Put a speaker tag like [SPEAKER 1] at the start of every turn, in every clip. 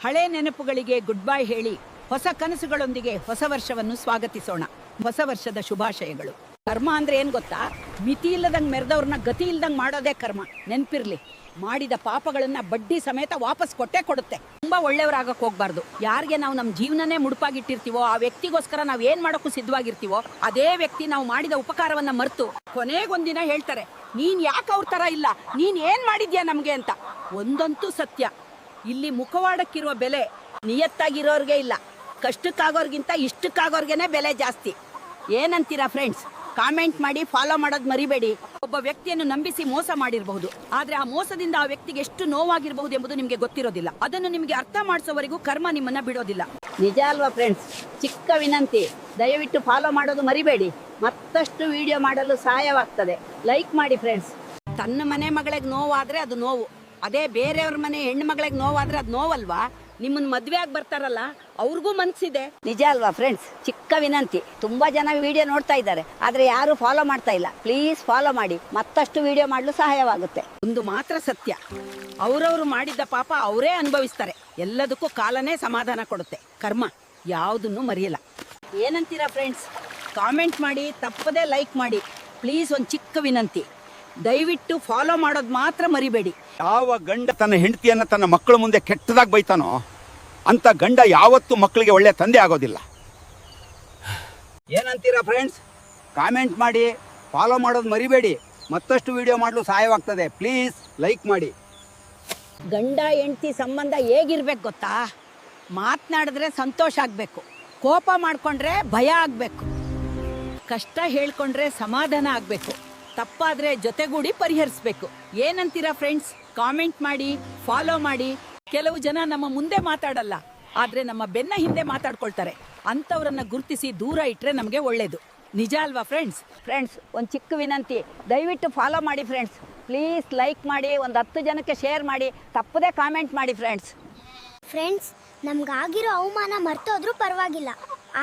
[SPEAKER 1] ಹಳೆ ನೆನಪುಗಳಿಗೆ good bye ಹೇಳಿ ಹೊಸ ಕನಸುಗಳೊಂದಿಗೆ ಹೊಸ ವರ್ಷವನ್ನು ಸ್ವಾಗತಿಸೋಣ. ಹೊಸ ವರ್ಷದ ಶುಭಾಶಯಗಳು. ಕರ್ಮ ಅಂದ್ರೆ ಏನ್ ಗೊತ್ತಾ? ಮಿತಿ ಇಲ್ಲದಂಗ್ ಮೆರೆದವ್ರನ್ನ ಗತಿ ಇಲ್ದಂಗ್ ಮಾಡೋದೇ ಕರ್ಮ. ನೆನ್ಪಿರ್ಲಿ, ಮಾಡಿದ ಪಾಪಗಳನ್ನ ಬಡ್ಡಿ ಸಮೇತ ವಾಪಸ್ ಕೊಟ್ಟೆ ಕೊಡುತ್ತೆ. ತುಂಬಾ ಒಳ್ಳೆಯವರಾಗಕ್ ಹೋಗ್ಬಾರ್ದು. ಯಾರಿಗೆ ನಾವು ನಮ್ಮ ಜೀವನನೇ ಮುಡುಪಾಗಿಟ್ಟಿರ್ತೀವೋ ಆ ವ್ಯಕ್ತಿಗೋಸ್ಕರ ನಾವ್ ಏನ್ ಮಾಡೋಕ್ಕೂ ಸಿದ್ಧವಾಗಿರ್ತೀವೋ ಅದೇ ವ್ಯಕ್ತಿ ನಾವು ಮಾಡಿದ ಉಪಕಾರವನ್ನ ಮರ್ತು ಕೊನೆಗೊಂದಿನ ಹೇಳ್ತಾರೆ, ನೀನ್ ಯಾಕೆ ಅವ್ರ ತರ ಇಲ್ಲ, ನೀನ್ ಏನ್ ಮಾಡಿದ್ಯಾ ನಮ್ಗೆ ಅಂತ. ಒಂದಂತೂ ಸತ್ಯ, ಇಲ್ಲಿ ಮುಖವಾಡಕ್ಕಿರುವ ಬೆಲೆ ನಿಯತ್ತಾಗಿರೋರ್ಗೆ ಇಲ್ಲ, ಕಷ್ಟಕ್ಕಾಗೋರ್ಗಿಂತ ಇಷ್ಟಕ್ಕಾಗೋರ್ಗೆನೆ ಬೆಲೆ ಜಾಸ್ತಿ. ಏನಂತೀರಾ ಫ್ರೆಂಡ್ಸ್? ಕಾಮೆಂಟ್ ಮಾಡಿ, ಫಾಲೋ ಮಾಡೋದು ಮರಿಬೇಡಿ. ಒಬ್ಬ ವ್ಯಕ್ತಿಯನ್ನು ನಂಬಿಸಿ ಮೋಸ ಮಾಡಿರಬಹುದು, ಆದ್ರೆ ಆ ಮೋಸದಿಂದ ಆ ವ್ಯಕ್ತಿಗೆ ಎಷ್ಟು ನೋವಾಗಿರಬಹುದು ಎಂಬುದು ನಿಮ್ಗೆ ಗೊತ್ತಿರೋದಿಲ್ಲ. ಅದನ್ನು ನಿಮ್ಗೆ ಅರ್ಥ ಮಾಡಿಸೋವರೆಗೂ ಕರ್ಮ ನಿಮ್ಮನ್ನ ಬಿಡೋದಿಲ್ಲ. ನಿಜ ಅಲ್ವಾ ಫ್ರೆಂಡ್ಸ್? ಚಿಕ್ಕ ವಿನಂತಿ, ದಯವಿಟ್ಟು ಫಾಲೋ ಮಾಡೋದು ಮರಿಬೇಡಿ. ಮತ್ತಷ್ಟು ವಿಡಿಯೋ ಮಾಡಲು ಸಹಾಯವಾಗ್ತದೆ. ಲೈಕ್ ಮಾಡಿ ಫ್ರೆಂಡ್ಸ್. ತನ್ನ ಮನೆ ಮಗಳಿಗೆ ನೋವಾದ್ರೆ ಅದು ನೋವು, ಅದೇ ಬೇರೆಯವ್ರ ಮನೆ ಹೆಣ್ಣು ಮಗಳಿಗೆ ನೋವಾದ್ರೆ ಅದು ನೋವಲ್ವಾ? ನಿಮ್ಮನ್ನ ಮದ್ವೆ ಆಗಿ ಬರ್ತಾರಲ್ಲ ಅವ್ರಿಗೂ ಮನ್ಸಿದೆ. ನಿಜ ಅಲ್ವಾ ಫ್ರೆಂಡ್ಸ್? ಚಿಕ್ಕ ವಿನಂತಿ, ತುಂಬಾ ಜನ ವಿಡಿಯೋ ನೋಡ್ತಾ ಇದ್ದಾರೆ, ಆದ್ರೆ ಯಾರು ಫಾಲೋ ಮಾಡ್ತಾ ಇಲ್ಲ. ಪ್ಲೀಸ್ ಫಾಲೋ ಮಾಡಿ, ಮತ್ತಷ್ಟು ವಿಡಿಯೋ ಮಾಡಲು ಸಹಾಯವಾಗುತ್ತೆ. ಒಂದು ಮಾತ್ರ ಸತ್ಯ, ಅವರವರು ಮಾಡಿದ್ದ ಪಾಪ ಅವರೇ ಅನುಭವಿಸ್ತಾರೆ. ಎಲ್ಲದಕ್ಕೂ ಕಾಲನೇ ಸಮಾಧಾನ ಕೊಡುತ್ತೆ. ಕರ್ಮ ಯಾವುದನ್ನು ಮರೆಯಲ್ಲ. ಏನಂತೀರಾ ಫ್ರೆಂಡ್ಸ್? ಕಾಮೆಂಟ್ ಮಾಡಿ, ತಪ್ಪದೇ ಲೈಕ್ ಮಾಡಿ. ಪ್ಲೀಸ್ ಒಂದು ಚಿಕ್ಕ ವಿನಂತಿ, ದಯವಿಟ್ಟು ಫಾಲೋ ಮಾಡೋದು ಮಾತ್ರ ಮರಿಬೇಡಿ.
[SPEAKER 2] ಯಾವ ಗಂಡ ತನ್ನ ಹೆಂಡತಿಯನ್ನ ತನ್ನ ಮಕ್ಕಳ ಮುಂದೆ ಕೆಟ್ಟದಾಗಿ ಬೈತಾನೋ ಅಂತ ಗಂಡ ಯಾವತ್ತೂ ಮಕ್ಕಳಿಗೆ ಒಳ್ಳೆ ತಂದೆ ಆಗೋದಿಲ್ಲ. ಏನಂತೀರಾ ಫ್ರೆಂಡ್ಸ್? ಕಾಮೆಂಟ್ ಮಾಡಿ, ಫಾಲೋ ಮಾಡೋದು ಮರಿಬೇಡಿ. ಮತ್ತಷ್ಟು ವಿಡಿಯೋ ಮಾಡಲು ಸಹಾಯವಾಗ್ತದೆ. ಪ್ಲೀಸ್ ಲೈಕ್ ಮಾಡಿ.
[SPEAKER 1] ಗಂಡ ಹೆಂಡತಿ ಸಂಬಂಧ ಹೇಗಿರ್ಬೇಕು ಗೊತ್ತಾ? ಮಾತನಾಡಿದ್ರೆ ಸಂತೋಷ ಆಗಬೇಕು, ಕೋಪ ಮಾಡಿಕೊಂಡ್ರೆ ಭಯ ಆಗಬೇಕು, ಕಷ್ಟ ಹೇಳ್ಕೊಂಡ್ರೆ ಸಮಾಧಾನ ಆಗಬೇಕು, ತಪ್ಪಾದ್ರೆ ಜೊತೆಗೂಡಿ ಪರಿಹರಿಸಬೇಕು. ಏನಂತೀರಾ ಫ್ರೆಂಡ್ಸ್? ಕಾಮೆಂಟ್ ಮಾಡಿ, ಫಾಲೋ ಮಾಡಿ. ಕೆಲವು ಜನ ನಮ್ಮ ಮುಂದೆ ಮಾತಾಡಲ್ಲ, ಆದ್ರೆ ನಮ್ಮ ಬೆನ್ನ ಹಿಂದೆ ಮಾತಾಡ್ಕೊಳ್ತಾರೆ. ಅಂಥವ್ರನ್ನ ಗುರುತಿಸಿ ದೂರ ಇಟ್ರೆ ನಮಗೆ ಒಳ್ಳೇದು. ನಿಜ ಅಲ್ವಾ ಫ್ರೆಂಡ್ಸ್? ಫ್ರೆಂಡ್ಸ್, ಒಂದು ಚಿಕ್ಕ ವಿನಂತಿ, ದಯವಿಟ್ಟು ಫಾಲೋ ಮಾಡಿ ಫ್ರೆಂಡ್ಸ್. ಪ್ಲೀಸ್ ಲೈಕ್ ಮಾಡಿ, ಒಂದು 10 ಜನಕ್ಕೆ ಶೇರ್ ಮಾಡಿ, ತಪ್ಪದೇ ಕಾಮೆಂಟ್ ಮಾಡಿ ಫ್ರೆಂಡ್ಸ್.
[SPEAKER 3] ಫ್ರೆಂಡ್ಸ್, ನಮ್ಗಾಗಿರೋ ಅವಮಾನ ಮರ್ತೋದ್ರೂ ಪರವಾಗಿಲ್ಲ,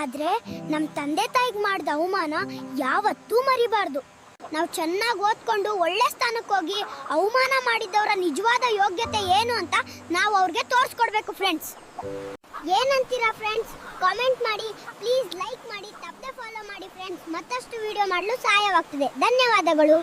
[SPEAKER 3] ಆದರೆ ನಮ್ಮ ತಂದೆ ತಾಯಿಗೆ ಮಾಡಿದ ಅವಮಾನ ಯಾವತ್ತೂ ಮರಿಬಾರ್ದು. ನಾವು ಚೆನ್ನಾಗಿ ಓದ್ಕೊಂಡು ಒಳ್ಳೆ ಸ್ಥಾನಕ್ಕೆ ಹೋಗಿ ಅವಮಾನ ಮಾಡಿದ್ದವರ ನಿಜವಾದ ಯೋಗ್ಯತೆ ಏನು ಅಂತ ನಾವು ಅವ್ರಿಗೆ ತೋರಿಸ್ಕೊಡ್ಬೇಕು ಫ್ರೆಂಡ್ಸ್. ಏನಂತೀರಾ ಫ್ರೆಂಡ್ಸ್? ಕಾಮೆಂಟ್ ಮಾಡಿ, ಪ್ಲೀಸ್ ಲೈಕ್ ಮಾಡಿ, ತಪ್ಪದೆ ಫಾಲೋ ಮಾಡಿ ಫ್ರೆಂಡ್ಸ್. ಮತ್ತಷ್ಟು ವಿಡಿಯೋ ಮಾಡಲು ಸಹಾಯವಾಗ್ತದೆ. ಧನ್ಯವಾದಗಳು.